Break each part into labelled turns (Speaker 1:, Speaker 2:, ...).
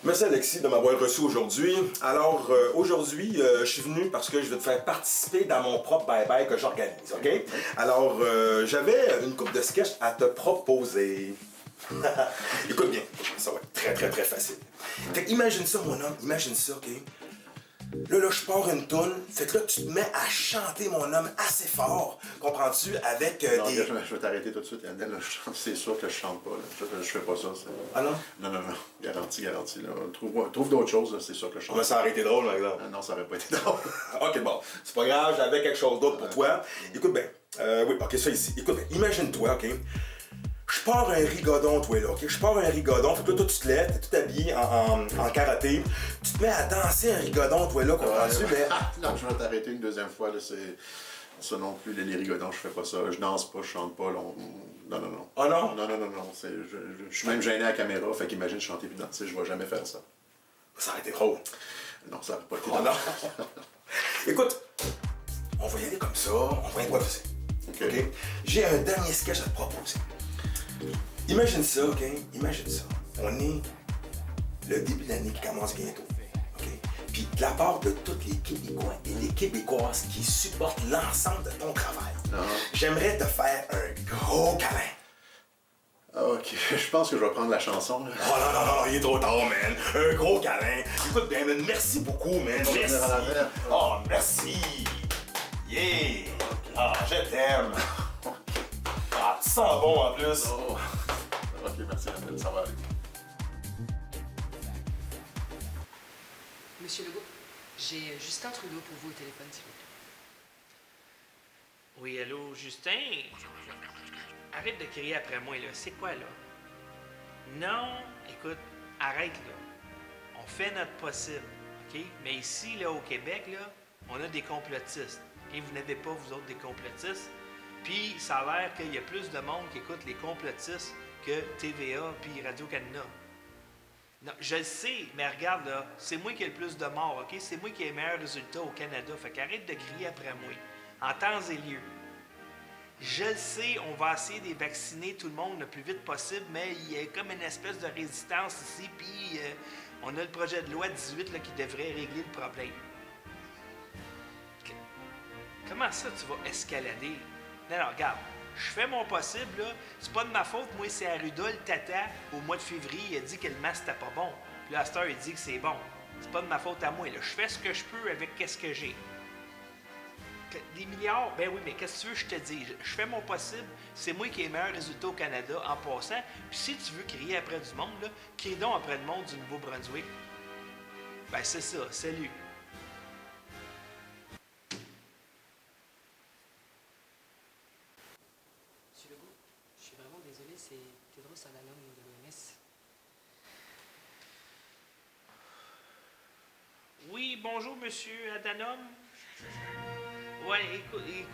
Speaker 1: Merci Alexis de m'avoir reçu aujourd'hui. Alors aujourd'hui, je suis venu parce que je vais te faire participer dans mon propre bye-bye que j'organise, OK? Alors j'avais une couple de sketchs à te proposer. Écoute bien, ça va être très très très facile. Fait que imagine ça mon homme, imagine ça, OK? Là, je pars une toune, fait que là, tu te mets à chanter, mon homme, assez fort, comprends-tu, avec
Speaker 2: Non,
Speaker 1: des...
Speaker 2: je vais t'arrêter tout de suite, Yannel. C'est sûr que je chante pas. Là. Je fais pas ça.
Speaker 1: Ah non?
Speaker 2: Non. Garanti. Là. Trouve d'autres choses, là. C'est sûr que je chante.
Speaker 1: Mais ça aurait été drôle, par exemple.
Speaker 2: Non, ça aurait pas été drôle.
Speaker 1: Ok, bon, c'est pas grave, j'avais quelque chose d'autre pour toi. Écoute bien, oui, ok, ça ici. Écoute bien, imagine-toi, ok? Je pars un rigodon, toi, là, ok? Je pars un rigodon, fait que là, toi, tu te lèves, t'es tout habillé en karaté, tu te mets à danser un rigodon, toi, là, comprends-tu? Mais...
Speaker 2: Non, je vais t'arrêter une deuxième fois, là. C'est... Ça non plus, les rigodons, je fais pas ça. Je danse pas, je chante pas. Là, non.
Speaker 1: Oh non?
Speaker 2: Non. Je suis même gêné à la caméra, fait qu'imagine chanter puis danser, je vais jamais faire ça.
Speaker 1: Ça aurait été drôle.
Speaker 2: Non, ça aurait pas été
Speaker 1: Oh
Speaker 2: drôle.
Speaker 1: non? Écoute, on va y aller comme ça, on va improviser.
Speaker 2: OK.
Speaker 1: OK? J'ai un dernier sketch à te proposer. Imagine ça, OK? Imagine ça. On est le début de l'année qui commence bientôt. OK? Puis de la part de tous les Québécois et les Québécoises qui supportent l'ensemble de ton travail, j'aimerais te faire un gros câlin.
Speaker 2: OK, je pense que je vais prendre la chanson. Là.
Speaker 1: Oh non, il est trop tard, man. Un gros câlin. Écoute bien, man, merci beaucoup, man. Merci. Oh, merci. Yeah. Ah, je t'aime. Ah, tu sens bon en plus.
Speaker 2: Oh. OK, merci, Yannel, ça va aller.
Speaker 3: Monsieur Legault, j'ai Justin Trudeau pour vous au téléphone, s'il vous plaît.
Speaker 4: Oui, allô, Justin? Arrête de crier après moi, là. C'est quoi, là? Non, écoute, arrête, là. On fait notre possible, OK? Mais ici, là, au Québec, là, on a des complotistes. OK? Vous n'avez pas, vous autres, des complotistes. Puis, ça a l'air qu'il y a plus de monde qui écoute les complotistes que TVA puis Radio-Canada. Non, je le sais, mais regarde, là, c'est moi qui ai le plus de morts, OK? C'est moi qui ai le meilleur résultat au Canada. Fait qu'arrête de crier après moi. En temps et lieu. Je le sais, on va essayer de vacciner tout le monde le plus vite possible, mais il y a comme une espèce de résistance ici, puis on a le projet de loi 18 là, qui devrait régler le problème. Comment ça, tu vas escalader? Non, regarde, je fais mon possible, là. C'est pas de ma faute, moi, c'est Arruda, le tata, au mois de février, il a dit que le masque c'était pas bon. Puis là, à cette heure, il dit que c'est bon. C'est pas de ma faute à moi, là. Je fais ce que je peux avec qu'est-ce que j'ai. Des milliards? Ben oui, mais qu'est-ce que tu veux que je te dise? Je fais mon possible, c'est moi qui ai le meilleur résultat au Canada en passant. Puis si tu veux crier après du monde, là, crie donc après le monde du Nouveau-Brunswick. Ben c'est ça, salut.
Speaker 3: Monsieur Legault, je suis vraiment désolé, c'est Tedros Adhanom de l'OMS.
Speaker 4: Oui, bonjour, monsieur Adhanom. Ouais, écoutez,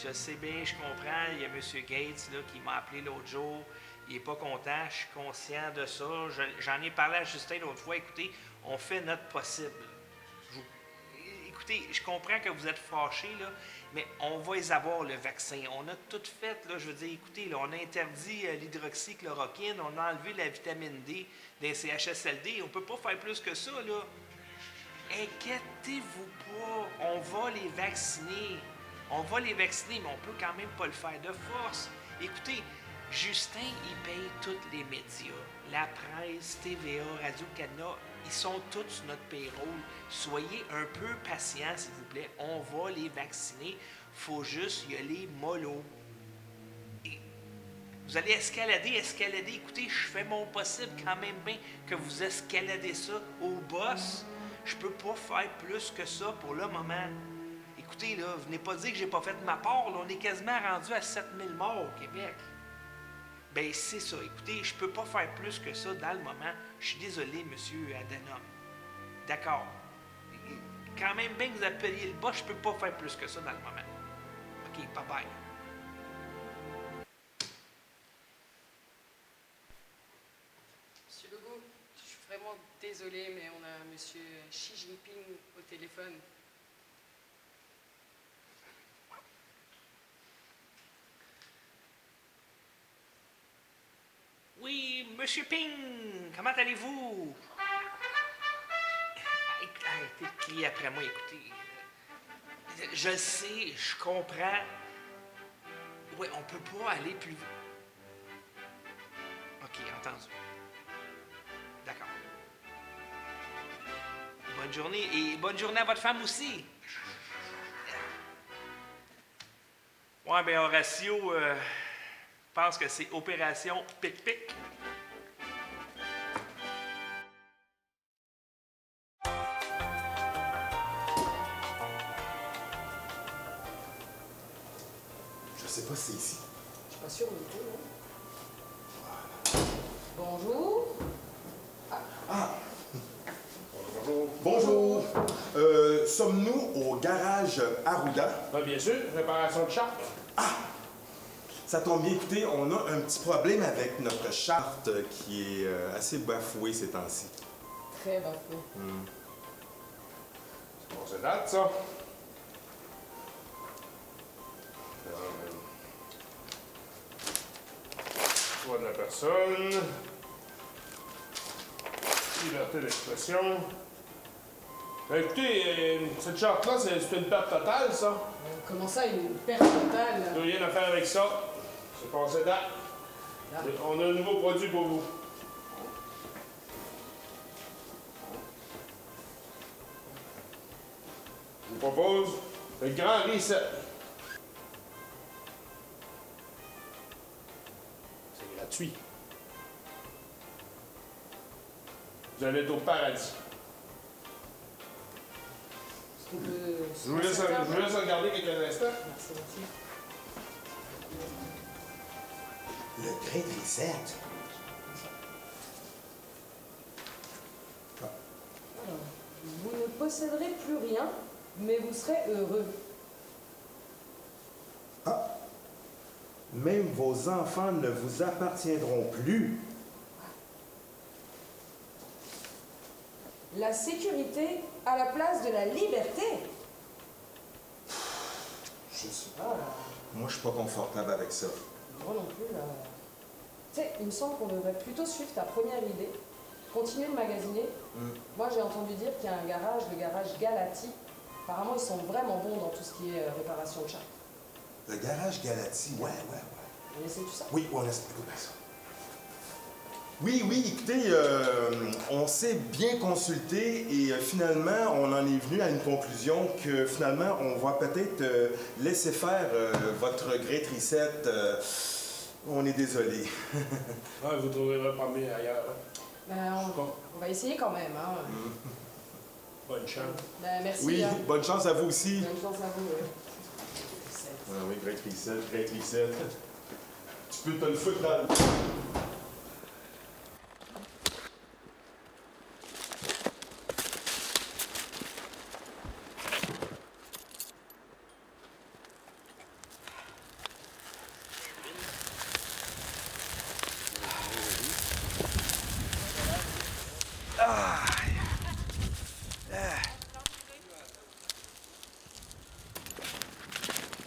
Speaker 4: je sais bien, je comprends. Il y a M. Gates là, qui m'a appelé l'autre jour. Il est pas content, je suis conscient de ça. J'en ai parlé à Justin l'autre fois. Écoutez, on fait notre possible. Écoutez, je comprends que vous êtes fâchés, là, mais on va les avoir, le vaccin. On a tout fait, là, je veux dire, écoutez, là, on a interdit l'hydroxychloroquine, on a enlevé la vitamine D des CHSLD. On peut pas faire plus que ça, là. Inquiétez-vous pas, on va les vacciner. On va les vacciner, mais on peut quand même pas le faire de force. Écoutez, Justin, il paye tous les médias. La presse, TVA, Radio-Canada, ils sont tous sur notre payroll. Soyez un peu patients, s'il vous plaît. On va les vacciner. Faut juste y aller mollo. Et vous allez escalader. Écoutez, je fais mon possible quand même bien que vous escaladez ça au boss. Je peux pas faire plus que ça pour le moment. Écoutez, là, venez pas dire que j'ai pas fait ma part. Là, on est quasiment rendu à 7000 morts au Québec. Ben, c'est ça. Écoutez, je peux pas faire plus que ça dans le moment. Je suis désolé, monsieur Adhanom. D'accord. Quand même bien que vous appeliez le bas, je peux pas faire plus que ça dans le moment. OK, bye-bye.
Speaker 3: Monsieur Legault, je suis vraiment désolé, mais on a Monsieur Xi Jinping au téléphone.
Speaker 4: Oui, monsieur Ping, comment allez-vous? arrêtez de crier après moi, écoutez. Je le sais, je comprends. Ouais, on peut pas aller plus vite. OK, entendu. D'accord. Bonne journée, et bonne journée à votre femme aussi. Ouais, ben Horatio pense que c'est opération pic-pic.
Speaker 1: Je sais pas si c'est ici.
Speaker 3: Je suis pas sûre du tout, non? Bonjour.
Speaker 1: Bonjour. Sommes-nous au garage Arruda?
Speaker 5: Ben, bien sûr, réparation de charte.
Speaker 1: Ça tombe bien, écoutez, on a un petit problème avec notre charte qui est assez bafouée ces temps-ci.
Speaker 3: Très bafoué.
Speaker 5: Bon, c'est date, ça. Choix de la personne. Liberté d'expression. Ben, écoutez, cette charte-là, c'est une perte totale, ça.
Speaker 3: Comment ça, une perte totale?
Speaker 5: Plus rien à faire avec ça. C'est passé date. On a un nouveau produit pour vous. Je vous propose le grand reset. C'est gratuit. Vous allez être au paradis. Je vous laisse regarder quelques instants.
Speaker 3: Merci, merci.
Speaker 1: Le Great Reset.
Speaker 3: Alors, vous ne posséderez plus rien, mais vous serez heureux.
Speaker 1: Même vos enfants ne vous appartiendront plus.
Speaker 3: La sécurité à la place de la liberté.
Speaker 1: Je sais pas. Moi, je suis pas confortable avec ça.
Speaker 3: Moi non plus, là. Tu sais, il me semble qu'on devrait plutôt suivre ta première idée, continuer de magasiner. Moi, j'ai entendu dire qu'il y a un garage, le garage Galati. Apparemment, ils sont vraiment bons dans tout ce qui est réparation de charte.
Speaker 1: Le garage Galati, ouais.
Speaker 3: On essaie tout ça?
Speaker 1: Oui, on essaie de ça. Oui, écoutez, on s'est bien consulté et finalement, on en est venu à une conclusion que finalement, on va peut-être laisser faire votre Great Reset. On est désolé.
Speaker 5: Ouais, vous trouverez pas mieux ailleurs.
Speaker 3: Ben, on va essayer quand même, hein.
Speaker 5: Bonne chance.
Speaker 3: Ben, merci.
Speaker 1: Oui,
Speaker 3: hein.
Speaker 1: bonne chance à vous aussi.
Speaker 3: Bonne chance à vous.
Speaker 1: Oui, Great Reset. Tu peux te le foutre dans le...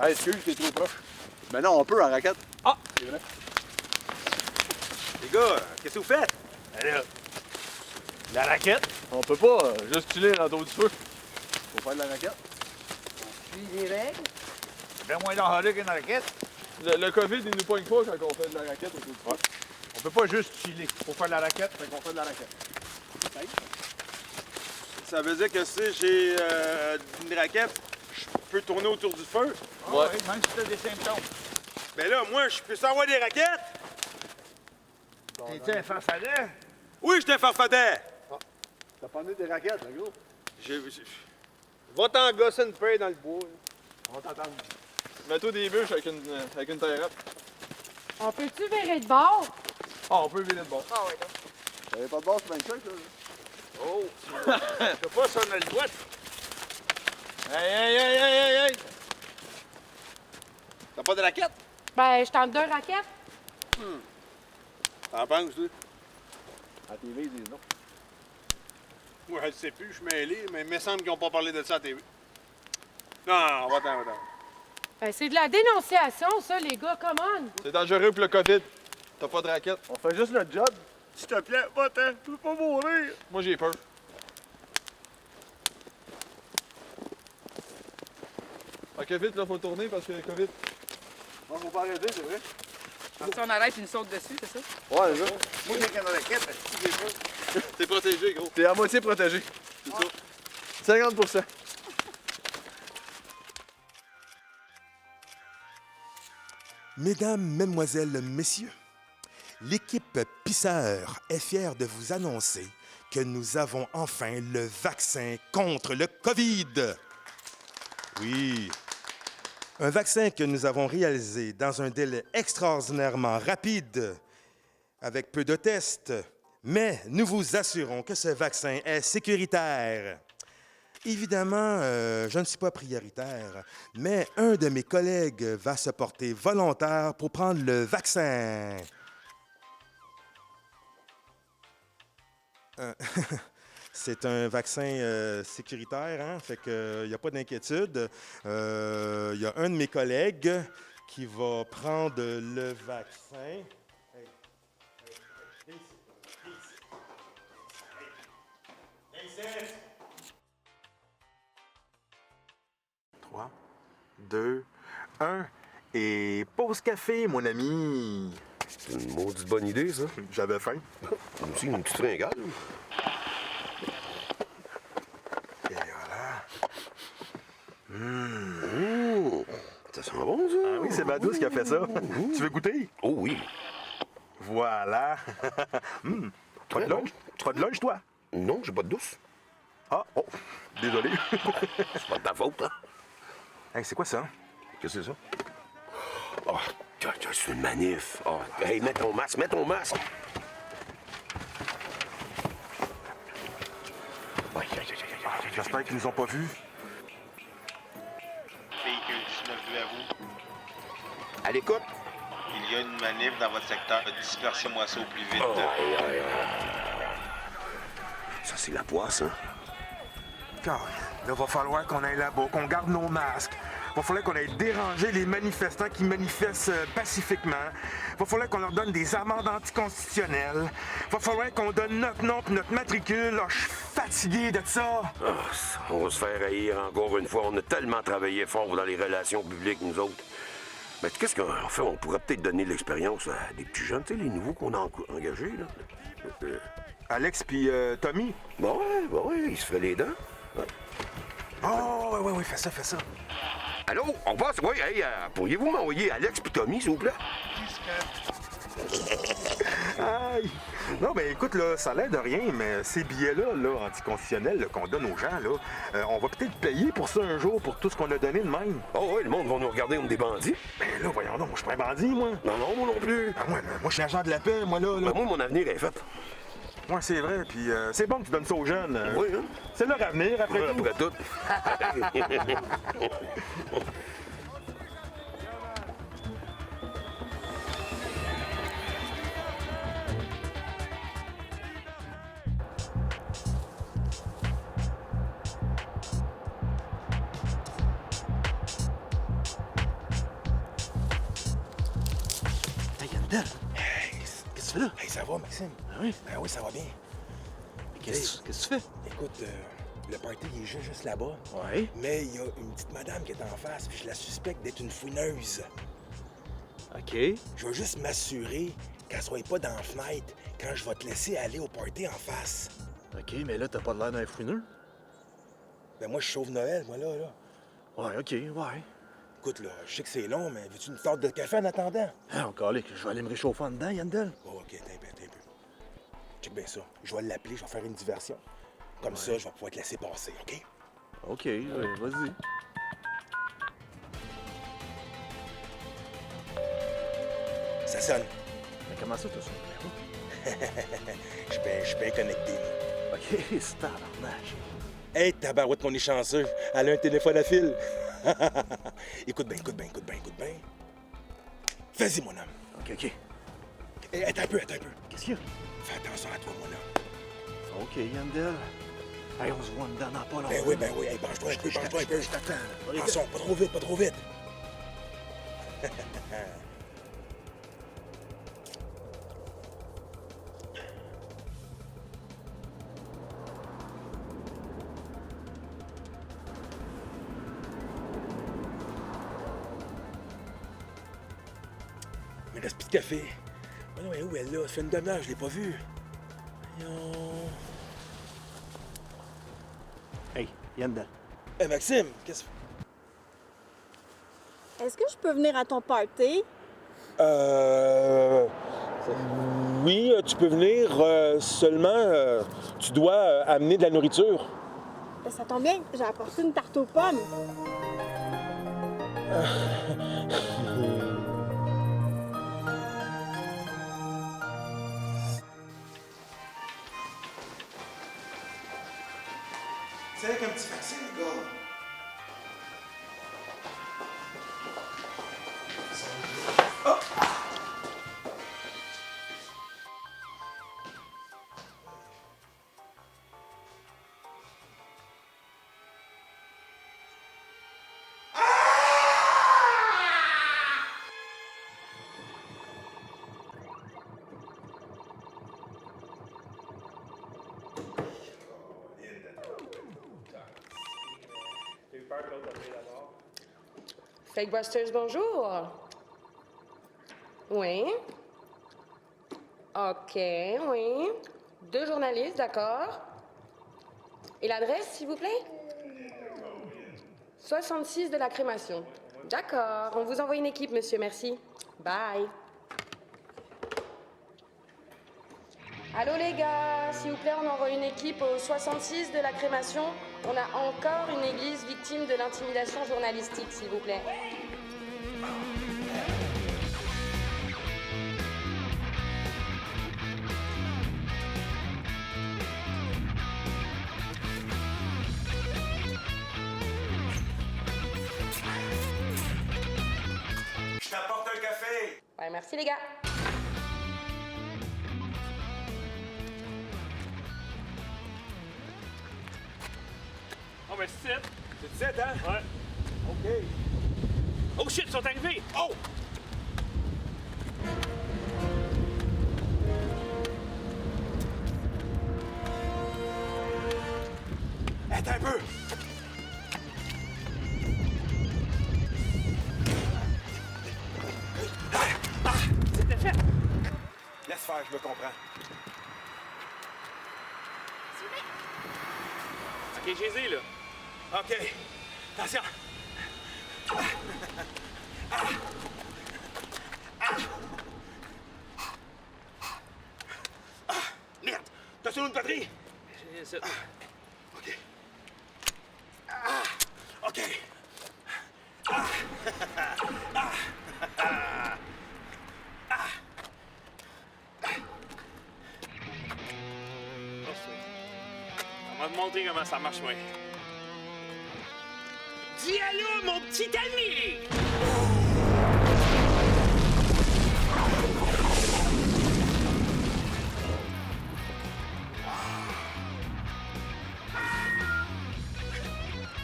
Speaker 2: Hey, excuse, t'es trop proche. Ben non, on peut en raquette.
Speaker 6: Ah!
Speaker 2: C'est vrai.
Speaker 6: Les gars, qu'est-ce que vous faites? La raquette?
Speaker 2: On peut pas juste chiller dans l'eau du feu. Faut faire de la raquette.
Speaker 7: Puis les règles.
Speaker 6: Bien moins dangereux qu'une raquette.
Speaker 2: Le COVID, il nous poigne pas quand on fait de la raquette autour du feu.
Speaker 6: On peut pas juste chiller. Faut faire de la raquette.
Speaker 2: Fait qu'on fait de la raquette.
Speaker 6: Ça veut dire que si j'ai une raquette, je peux tourner autour du feu?
Speaker 2: Ouais.
Speaker 6: Oui, même si t'as des symptômes. Mais là, moi, je peux savoir des raquettes? T'es-tu un farfadet? Oui, je suis un farfadet!
Speaker 2: T'as pas amené des raquettes, là, gros?
Speaker 6: Va t'en gosser une paille dans le bois.
Speaker 2: On va t'entendre. Mets-toi des bûches avec une taillette.
Speaker 7: On peut-tu virer de bord?
Speaker 2: Ah, on peut vider de bord.
Speaker 7: Ah oui, là.
Speaker 2: T'avais pas de bord sur 25, là?
Speaker 6: Oh! Je pas ça, on a le doigt. Hey! T'as pas de raquette?
Speaker 7: Ben, je tente 2 raquettes.
Speaker 6: T'en penses, tu?
Speaker 2: À TV, ils disent non.
Speaker 6: Moi, je le sais plus, je suis mêlé, mais il me semble qu'ils n'ont pas parlé de ça à la TV. Non, va-t'en.
Speaker 7: Ben, c'est de la dénonciation, ça, les gars, come on.
Speaker 2: C'est dangereux pour le COVID. T'as pas de raquette. On fait juste notre job.
Speaker 6: S'il te plaît, va-t'en, je veux pas mourir.
Speaker 2: Moi, j'ai peur.
Speaker 8: Ok, vite, là, faut tourner parce que COVID.
Speaker 6: Non, faut pas arrêter, c'est vrai.
Speaker 9: Si on arrête, ils nous sautent dessus, c'est ça?
Speaker 8: Ouais, là.
Speaker 6: Moi, j'ai qu'un raquette, j'ai pas.
Speaker 8: T'es protégé, gros. T'es à moitié protégé. C'est ça. 50%.
Speaker 1: Mesdames, Mesdemoiselles, Messieurs, l'équipe Pisseur est fière de vous annoncer que nous avons enfin le vaccin contre le COVID. Oui, un vaccin que nous avons réalisé dans un délai extraordinairement rapide, avec peu de tests, mais nous vous assurons que ce vaccin est sécuritaire. Évidemment, je ne suis pas prioritaire, mais un de mes collègues va se porter volontaire pour prendre le vaccin. C'est un vaccin sécuritaire, hein? Fait que il n'y a pas d'inquiétude. Il y a un de mes collègues qui va prendre le vaccin. 3, 2, 1 et pause café, mon ami.
Speaker 10: C'est une maudite bonne idée, ça.
Speaker 1: J'avais faim.
Speaker 10: Moi aussi, une petite fringale.
Speaker 1: Et voilà.
Speaker 10: Ça sent bon, ça.
Speaker 1: Ah oui, c'est ma douce qui a fait ça. Tu veux goûter?
Speaker 10: Oh oui.
Speaker 1: Voilà. Pas de lunch? Pas de lunch, toi?
Speaker 10: Non, j'ai pas de douce.
Speaker 1: Ah, oh, désolé.
Speaker 10: C'est pas de ta faute, hein.
Speaker 1: Hey, c'est quoi ça?
Speaker 10: Qu'est-ce que c'est ça? Oh, c'est une manif. Oh, hey, mets ton masque, mets ton masque.
Speaker 1: J'espère qu'ils nous ont pas vus.
Speaker 11: Véhicule 19 à vous.
Speaker 10: À l'écoute.
Speaker 11: Il y a une manif dans votre secteur. Dispersez-moi ça au plus vite.
Speaker 10: Oh, ça, c'est la poisse, hein?
Speaker 1: Car, là, va falloir qu'on aille là-bas, qu'on garde nos masques. Va falloir qu'on aille déranger les manifestants qui manifestent pacifiquement. Va falloir qu'on leur donne des amendes anticonstitutionnelles. Va falloir qu'on donne notre nom et notre matricule. Oh, je suis fatigué de ça.
Speaker 10: Oh, on va se faire haïr encore une fois. On a tellement travaillé fort dans les relations publiques, nous autres. Mais qu'est-ce qu'on fait? On pourrait peut-être donner de l'expérience à des petits jeunes, tu sais, les nouveaux qu'on a engagés, là.
Speaker 1: Alex puis Tommy?
Speaker 10: Bon, ouais, il se fait les dents. Ouais.
Speaker 1: Oh, ouais, fais ça.
Speaker 10: Allô, on passe? Oui, hey, pourriez-vous m'envoyer Alex puis Tommy, s'il vous plaît?
Speaker 1: Aïe! Non, mais écoute, là, ça a l'air de rien, mais ces billets-là, là, anticonstitutionnels, là, qu'on donne aux gens, là, on va peut-être payer pour ça un jour, pour tout ce qu'on a donné de même.
Speaker 10: Oh oui, le monde va nous regarder comme des bandits.
Speaker 1: Ben là, voyons donc, moi, je suis pas un bandit, moi.
Speaker 10: Non, moi non plus.
Speaker 1: Ah, moi, je suis agent de la paix, moi, là.
Speaker 10: Ben, moi, mon avenir est fait.
Speaker 1: Ouais, c'est vrai, puis c'est bon que tu donnes ça aux jeunes.
Speaker 10: Oui, hein?
Speaker 1: C'est leur avenir, après tout.
Speaker 10: Après tout.
Speaker 1: Hey, Yandel! Hey, qu'est-ce que tu fais là? Hey, ça va, Maxime? Ah oui? Ben oui, ça va bien.
Speaker 8: Qu'est-ce que tu fais?
Speaker 1: Écoute, le party il est juste là-bas.
Speaker 8: Ouais.
Speaker 1: Mais il y a une petite madame qui est en face, puis je la suspecte d'être une fouineuse.
Speaker 8: OK.
Speaker 1: Je veux juste m'assurer qu'elle soit pas dans la fenêtre quand je vais te laisser aller au party en face.
Speaker 8: OK, mais là, t'as pas l'air d'un fouineux.
Speaker 1: Ben moi, je sauve Noël, moi, là.
Speaker 8: Ouais, OK, ouais.
Speaker 1: Écoute, là, je sais que c'est long, mais veux-tu une sorte de café en attendant?
Speaker 8: Ah, encore là, je vais aller me réchauffer en dedans, Yandel.
Speaker 1: Oh, OK, t'es un peu. Check bien ça. Je vais l'appeler, je vais faire une diversion. Comme ça, je vais pouvoir te laisser passer, OK?
Speaker 8: OK, vas-y.
Speaker 1: Ça sonne.
Speaker 8: Mais comment ça, t'as son numéro?
Speaker 1: Je suis bien connecté, moi.
Speaker 8: OK, c'est tabarnache.
Speaker 1: Hey, tabarouette, qu'on est chanceux. Elle a un téléphone à fil. Écoute bien. Vas-y, mon homme.
Speaker 8: OK.
Speaker 1: Hey, attends un peu.
Speaker 8: Qu'est-ce qu'il y a?
Speaker 1: Fais attention à toi, mon homme.
Speaker 8: OK, Yandel. Hey, on se voit dedans dans pas longtemps.
Speaker 1: Ben oui. Hey, penche-toi un peu.
Speaker 8: Je t'attends.
Speaker 1: Attention, pas trop vite.
Speaker 12: reste plus de café. Voyons, elle est où elle là? Ça fait une demi-heure, je l'ai pas vue. Voyons.
Speaker 13: Hey, viens dedans.
Speaker 12: Hey, Maxime, qu'est-ce que...
Speaker 14: Est-ce que je peux venir à ton party?
Speaker 12: Oui, tu peux venir, seulement tu dois amener de la nourriture.
Speaker 14: Ben, ça tombe bien, j'ai apporté une tarte aux pommes.
Speaker 1: C'est avec un petit vaccin, les gars.
Speaker 3: Fake Busters, bonjour. Oui. OK, oui. 2 journalistes, d'accord. Et l'adresse, s'il vous plaît? 66 de la crémation. D'accord. On vous envoie une équipe, monsieur. Merci. Bye. Allô, les gars. S'il vous plaît, on envoie une équipe au 66 de la crémation. On a encore une église victime de l'intimidation journalistique, s'il vous plaît.
Speaker 1: Je t'apporte un café.
Speaker 3: Ouais, merci, les gars.
Speaker 5: Oh, mais c'est 7.
Speaker 12: C'est 7, hein?
Speaker 5: Ouais.
Speaker 12: OK.
Speaker 5: Oh shit, ils sont arrivés!
Speaker 12: Oh! Attends un peu!
Speaker 5: C'était fait!
Speaker 12: Laisse faire, je me comprends.
Speaker 5: Ok, j'ai là.
Speaker 12: OK. Attention. Merde! T'as sur une batterie?
Speaker 5: J'ai ça.
Speaker 12: OK. OK.
Speaker 5: On va te montrer comment ça marche, moi. Dis allô, mon petit ami!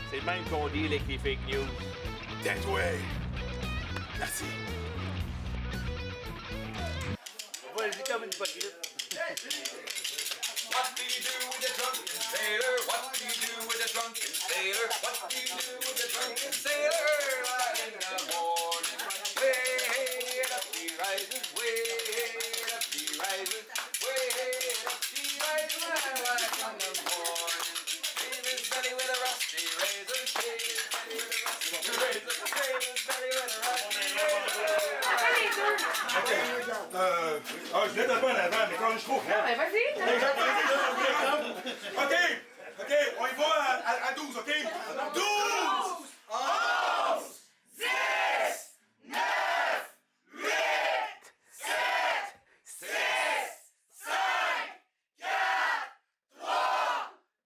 Speaker 5: C'est le même qu'on dit avec les fake news.
Speaker 12: That way. Merci.
Speaker 5: Vas-y comme une hypocrite.
Speaker 15: What do you do with a drunken sailor? What do you do with a drunken sailor? What do you do with a drunken sailor? In the morning, way up he rises, way up he rises, way up he rises. Right on the morning, shave his belly with a rusty razor, shave his belly with a rusty razor, shave his belly with a rusty razor.
Speaker 1: Je viens de pas en avant, mais quand je trouve.
Speaker 3: Non, mais vas-y.
Speaker 1: OK, on y va à 12, OK? 12! 11! 10! 9! 8! 7! 6! 5! 4! 3! 2!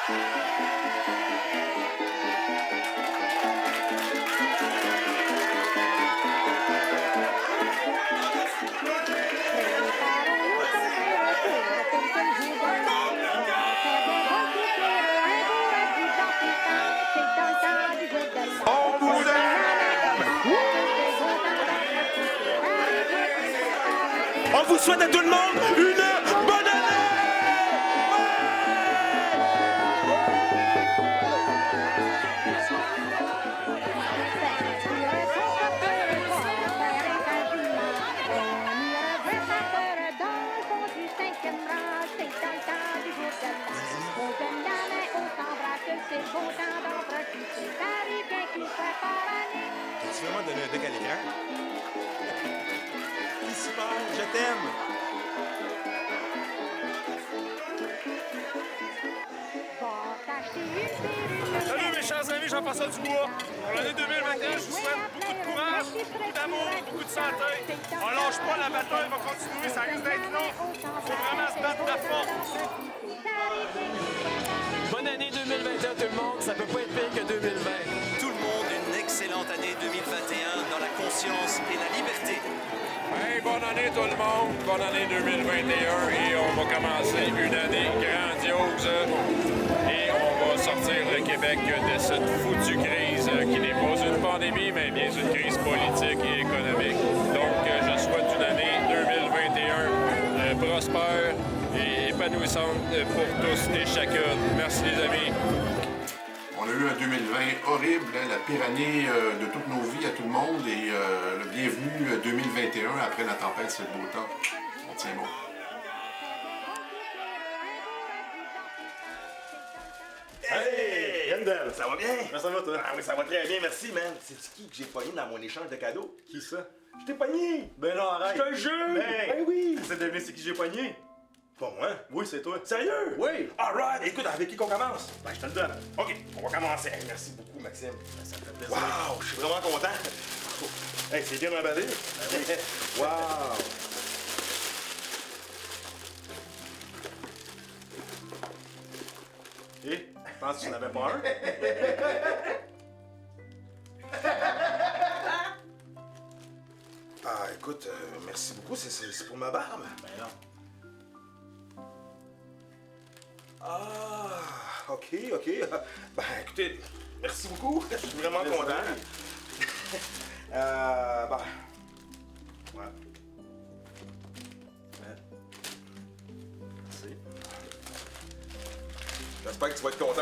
Speaker 12: 1! On vous souhaite à tout le monde une bonne année!
Speaker 1: monde, je t'aime.
Speaker 5: Salut mes chers amis, Jean-François Dubois. Pour l'année 2021, je vous souhaite beaucoup de courage, beaucoup d'amour, beaucoup de santé. On lâche pas, la bataille va continuer, ça risque d'être long. Faut vraiment se battre de force.
Speaker 16: Bonne année 2021 tout le monde, ça peut pas être pire que 2020.
Speaker 17: Tout le monde, une excellente année 2021 dans la conscience et la liberté.
Speaker 18: Hey, bonne année tout le monde, bonne année 2021 et on va commencer une année grandiose et on va sortir le Québec de cette foutue crise qui n'est pas une pandémie mais bien une crise politique et économique. Donc je souhaite une année 2021 prospère et épanouissante pour tous et chacune. Merci les amis.
Speaker 2: On a eu un 2020 horrible, hein, la pire année de toutes nos vies à tout le monde et le bienvenu 2021 après la tempête, c'est le beau temps. On tient bon.
Speaker 1: Hey! Yandel! Ça va bien? Comment ça va, toi? Ah oui, ça va très bien, merci, man. C'est-tu qui que j'ai pogné dans mon échange de cadeaux?
Speaker 13: Qui ça?
Speaker 1: Je t'ai pogné!
Speaker 13: Ben non, arrête!
Speaker 1: Je te jure!
Speaker 13: Ben
Speaker 1: oui!
Speaker 13: C'est devenu c'est qui j'ai pogné?
Speaker 1: Pas moi?
Speaker 13: Oui, c'est toi.
Speaker 1: Sérieux?
Speaker 13: Oui!
Speaker 1: Alright! Écoute, avec qui qu'on commence?
Speaker 13: Ben, je te le donne.
Speaker 1: OK, on va commencer. Hey, merci beaucoup, Maxime.
Speaker 13: Ben, ça me fait plaisir.
Speaker 1: Wow! Je suis vraiment content. Hey, c'est bien emballé.
Speaker 13: Ben oui.
Speaker 1: Wow!
Speaker 13: Et, je pense que tu n'avais pas un.
Speaker 1: Ah, écoute, merci beaucoup. C'est pour ma barbe.
Speaker 13: Ben non.
Speaker 1: Ah, OK. Ben, écoutez, merci beaucoup. Je suis vraiment content. Ben... Ouais.
Speaker 13: Merci.
Speaker 1: J'espère que tu vas être content.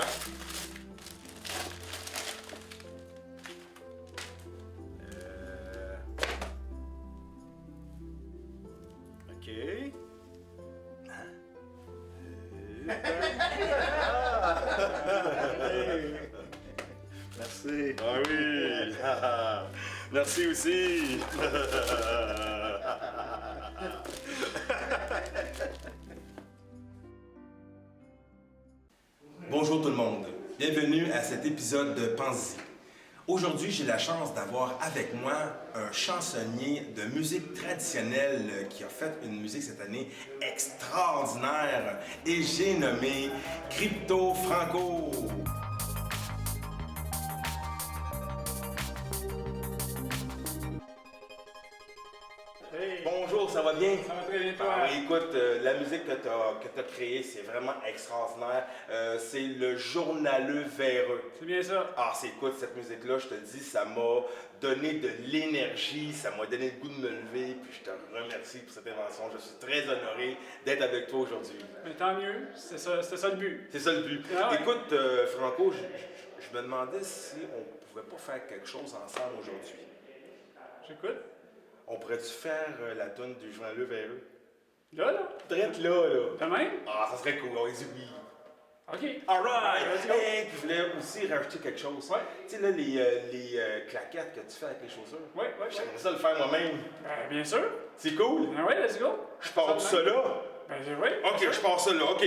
Speaker 13: OK. Merci.
Speaker 1: Ah oui! Merci aussi! Bonjour tout le monde. Bienvenue à cet épisode de Pense-y. Aujourd'hui, j'ai la chance d'avoir avec moi un chansonnier de musique traditionnelle qui a fait une musique cette année extraordinaire et j'ai nommé Crypto Franco.
Speaker 5: Hey.
Speaker 1: Bonjour, ça va bien?
Speaker 5: Ça va très bien, toi?
Speaker 1: Ah oui, écoute, la musique que tu as créée, c'est vraiment extraordinaire. C'est le journaleux véreux.
Speaker 5: C'est bien ça.
Speaker 1: Ah, écoute, cette musique-là, je te dis, ça m'a donné de l'énergie, ça m'a donné le goût de me lever, puis je te remercie pour cette invention. Je suis très honoré d'être avec toi aujourd'hui.
Speaker 5: Mais tant mieux, c'était ça le but.
Speaker 1: C'est ça le but.
Speaker 5: Ah ouais.
Speaker 1: Écoute, Franco, je me demandais si on pouvait pas faire quelque chose ensemble aujourd'hui.
Speaker 5: J'écoute.
Speaker 1: On pourrait-tu faire la toune du journaleux véreux?
Speaker 5: Là?
Speaker 1: Drette là.
Speaker 5: Quand même?
Speaker 1: Ah, ça serait cool, on dit oui.
Speaker 5: OK.
Speaker 1: Alright!
Speaker 5: Let's go.
Speaker 1: Hey, puis je voulais aussi rajouter quelque chose.
Speaker 5: Ouais.
Speaker 1: Tu sais, là, les claquettes que tu fais avec les chaussures.
Speaker 5: Ouais.
Speaker 1: J'aimerais ça le faire moi-même.
Speaker 5: Ben, bien sûr.
Speaker 1: C'est cool?
Speaker 5: Ben ouais, let's go.
Speaker 1: Je pars ça là?
Speaker 5: Ben, oui.
Speaker 1: OK, je pars ça là, OK.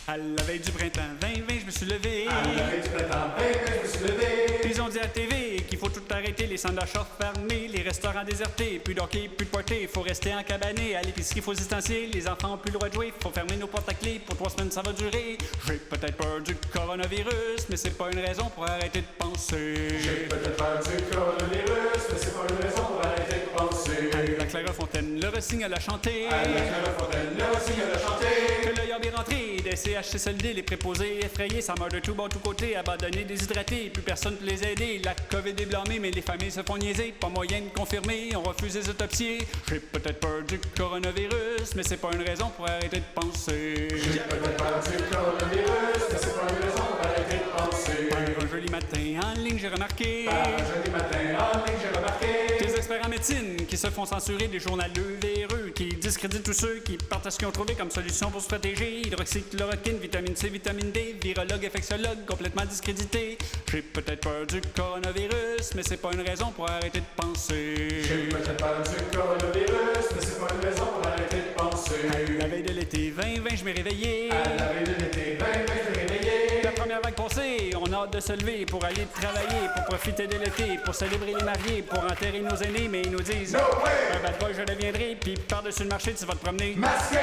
Speaker 19: À la veille du printemps 2020, je me suis levé.
Speaker 15: À la veille du printemps 2020, je me suis levé.
Speaker 19: Ils ont dit à TV qu'il faut tout arrêter, les centres d'achat fermés, les restaurants désertés, plus d'hockey, plus de party, faut rester en cabané, à l'épicerie, faut se distancier, les enfants ont plus le droit de jouer, faut fermer nos portes à clés, pour 3 semaines ça va durer. J'ai peut-être peur du coronavirus, mais c'est pas une raison pour arrêter de penser.
Speaker 15: J'ai peut-être peur du coronavirus, mais c'est pas une raison pour arrêter de penser.
Speaker 19: À la Clairefontaine, le rossignol a chanté.
Speaker 15: À la Clairefontaine, le rossignol a chanté.
Speaker 19: Que l'œil est rentré, des CHSLD, les préposés effrayés, ça meurt de tout bord, tout côté, abandonnés, déshydratés, plus personne pour les aider. La COVID est blâmée, mais les familles se font niaiser, pas moyen de confirmer, on refuse les autopsies. J'ai peut-être peur du coronavirus, mais c'est pas une raison pour arrêter de penser.
Speaker 15: J'ai peut-être peur du coronavirus, mais c'est pas une raison pour arrêter de penser.
Speaker 19: Un joli matin en ligne, j'ai remarqué.
Speaker 15: Un joli matin en ligne, j'ai remarqué.
Speaker 19: Les experts en médecine qui se font censurer des journaleux véreux, qui discréditent tous ceux qui partent à ce qu'ils ont trouvé comme solution pour se protéger. Hydroxychloroquine, vitamine C, vitamine D, virologue, infectiologue, complètement discrédité. J'ai peut-être peur du coronavirus, mais c'est pas une raison pour arrêter de penser.
Speaker 20: J'ai peut-être peur du coronavirus, mais c'est pas une raison pour arrêter de penser.
Speaker 19: À la veille de l'été 2020, je m'ai réveillé.
Speaker 20: À la veille de l'été 2020, je m'ai réveillé.
Speaker 19: La première vague passée, on a hâte de se lever pour aller travailler, pour profiter de l'été, pour célébrer les mariés, pour enterrer nos aînés, mais ils nous disent
Speaker 20: no way!
Speaker 19: Un bad boy, je deviendrai, puis par-dessus le marché, tu vas te promener
Speaker 20: masqué!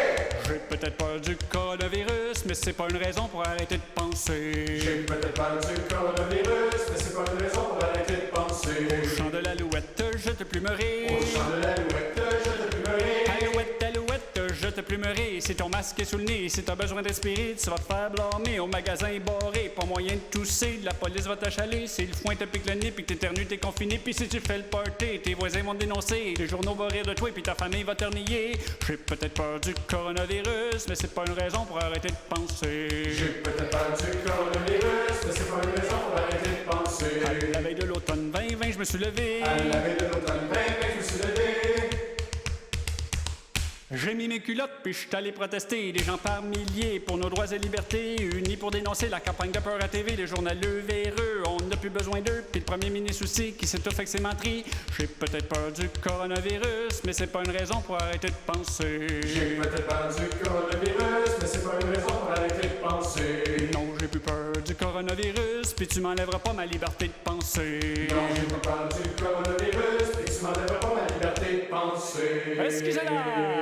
Speaker 19: J'ai peut-être peur du coronavirus, mais c'est pas une raison pour arrêter de penser.
Speaker 20: J'ai peut-être peur du coronavirus, mais c'est pas une raison pour arrêter de penser.
Speaker 19: Au chant de l'alouette, je te plumerai.
Speaker 20: Au chant de l'alouette, je te plumerai.
Speaker 19: Alouette, alouette, je te plumerai. Si ton masque est sous le nez, si t'as besoin de respirer, tu vas te faire blâmer. Au magasin est barré, pas moyen de tousser. La police va t'achaler. Si le foin te pique le nez, puis que t'éternues, t'es confiné. Puis si tu fais le party, tes voisins vont te dénoncer. Les journaux vont rire de toi, puis ta famille va t'ennuyer. J'ai peut-être peur du coronavirus, mais c'est pas une raison pour arrêter de penser.
Speaker 20: J'ai peut-être peur du coronavirus, mais c'est pas une raison pour arrêter de penser.
Speaker 19: À la veille de l'automne 2020, je me suis levé.
Speaker 20: À la veille de l'automne 2020, je me suis levé.
Speaker 19: J'ai mis mes culottes puis je suis allé protester. Des gens par milliers pour nos droits et libertés, unis pour dénoncer la campagne de peur à TV. Les journaleux véreux, on n'a plus besoin d'eux. Puis le premier ministre aussi qui s'étouffe avec ses menteries. J'ai peut-être peur du coronavirus, mais c'est pas une raison pour arrêter de penser.
Speaker 20: J'ai peut-être peur du coronavirus, mais c'est pas une raison pour arrêter de penser.
Speaker 19: Non, j'ai plus peur du coronavirus, puis tu m'enlèveras pas ma liberté de penser.
Speaker 20: Non, j'ai pas peur du coronavirus, puis tu m'enlèveras pas ma liberté de penser.
Speaker 19: Excusez-la!